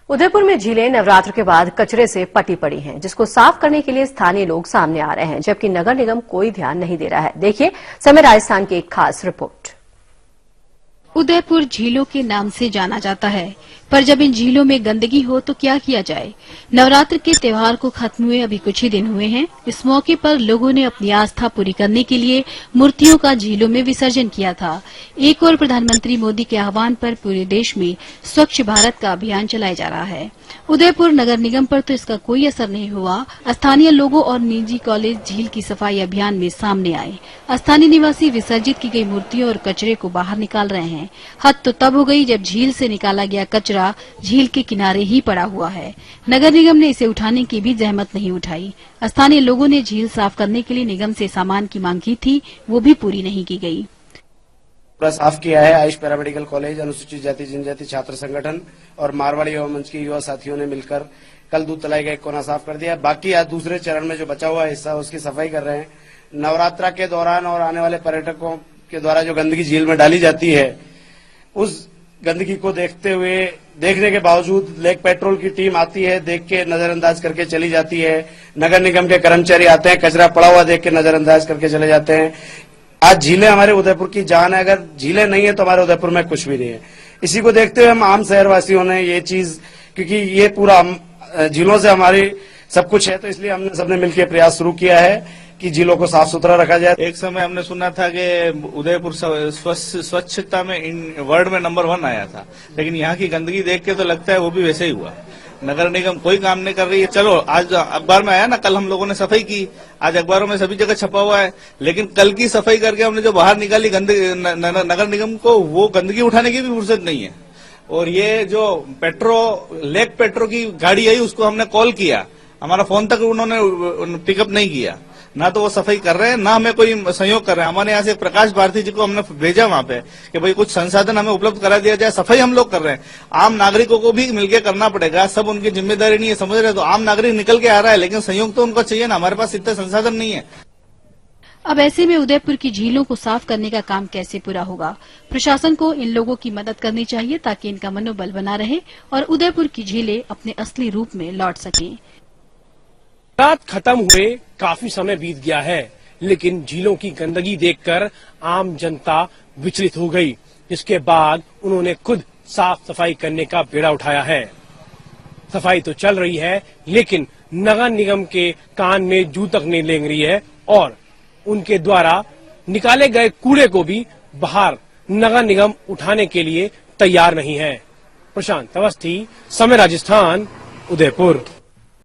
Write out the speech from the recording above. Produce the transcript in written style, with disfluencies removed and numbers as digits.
उदयपुर में झीलें नवरात्र के बाद कचरे से पटी पड़ी हैं, जिसको साफ करने के लिए स्थानीय लोग सामने आ रहे हैं, जबकि नगर निगम कोई ध्यान नहीं दे रहा है। देखिए समय राजस्थान की एक खास रिपोर्ट। उदयपुर झीलों के नाम से जाना जाता है, पर जब इन झीलों में गंदगी हो तो क्या किया जाए। नवरात्र के त्योहार को खत्म हुए अभी कुछ ही दिन हुए हैं। इस मौके पर लोगों ने अपनी आस्था पूरी करने के लिए मूर्तियों का झीलों में विसर्जन किया था। एक और प्रधानमंत्री मोदी के आह्वान पर पूरे देश में स्वच्छ भारत का अभियान चलाया जा रहा है। उदयपुर नगर निगम पर तो इसका कोई असर नहीं हुआ। स्थानीय लोगों और निजी कॉलेज झील की सफाई अभियान में सामने आए। स्थानीय निवासी विसर्जित की गई मूर्तियों और कचरे को बाहर निकाल रहे हैं। हद तो तब हो गई जब झील से निकाला गया कचरा झील के किनारे ही पड़ा हुआ है। नगर निगम ने इसे उठाने की भी जहमत नहीं उठाई। स्थानीय लोगों ने झील साफ करने के लिए निगम से सामान की मांग की थी, वो भी पूरी नहीं की गई। पूरा साफ किया है। आयुष पैरामेडिकल कॉलेज, अनुसूचित जाति जनजाति छात्र संगठन और मारवाड़ी युवा मंच के युवा साथियों ने मिलकर कल दूध तलाई का एक कोना साफ कर दिया। बाकी आज दूसरे चरण में जो बचा हुआ हिस्सा उसकी सफाई कर रहे हैं। नवरात्रा के दौरान और आने वाले पर्यटकों के द्वारा जो गंदगी झील में डाली जाती है, उस गंदगी को देखने के बावजूद लेक पेट्रोल की टीम आती है, देख के नजरअंदाज करके चली जाती है। नगर निगम के कर्मचारी आते हैं, कचरा पड़ा हुआ देख के नजरअंदाज करके चले जाते हैं। आज झीलें हमारे उदयपुर की जान है। अगर झीलें नहीं है तो हमारे उदयपुर में कुछ भी नहीं है। इसी को देखते हुए हम आम शहरवासियों ने ये चीज, क्योंकि ये पूरा झीलों से हमारी सब कुछ है, तो इसलिए हमने सबने मिलकर प्रयास शुरू किया है कि झीलों को साफ सुथरा रखा जाए। एक समय हमने सुना था कि उदयपुर स्वच्छता में वर्ल्ड में नंबर 1 आया था, लेकिन यहाँ की गंदगी देख के तो लगता है वो भी वैसे ही हुआ। नगर निगम कोई काम नहीं कर रही है। चलो आज अखबार में आया ना, कल हम लोगों ने सफाई की, आज अखबारों में सभी जगह छपा हुआ है, लेकिन कल की सफाई करके हमने जो बाहर निकाली गंदगी, नगर निगम को वो गंदगी उठाने की भी फुर्सत नहीं है। और ये जो लेक पेट्रो की गाड़ी आई, उसको हमने कॉल किया, हमारा फोन तक उन्होंने पिकअप नहीं किया। ना तो वो सफाई कर रहे हैं, ना हमें कोई सहयोग कर रहे हैं। हमारे यहाँ से प्रकाश भारती जी को हमने भेजा वहां पे कि भाई कुछ संसाधन हमें उपलब्ध करा दिया जाए। सफाई हम लोग कर रहे हैं, आम नागरिकों को भी मिलकर करना पड़ेगा। सब उनकी जिम्मेदारी नहीं है, समझ रहे। तो आम नागरिक निकल के आ रहा है, लेकिन सहयोग तो उनको चाहिए ना। हमारे पास इतने संसाधन नहीं है। अब ऐसे में उदयपुर की झीलों को साफ करने का काम कैसे पूरा होगा? प्रशासन को इन लोगों की मदद करनी चाहिए ताकि इनका मनोबल बना रहे और उदयपुर की झीलें अपने असली रूप में लौट सकें। रात खत्म हुए काफी समय बीत गया है, लेकिन झीलों की गंदगी देखकर आम जनता विचलित हो गई। इसके बाद उन्होंने खुद साफ सफाई करने का बेड़ा उठाया है। सफाई तो चल रही है, लेकिन नगर निगम के कान में जू तक नहीं लेंग रही है और उनके द्वारा निकाले गए कूड़े को भी बाहर नगर निगम उठाने के लिए तैयार नहीं है। प्रशांत अवस्थी, समय राजस्थान, उदयपुर।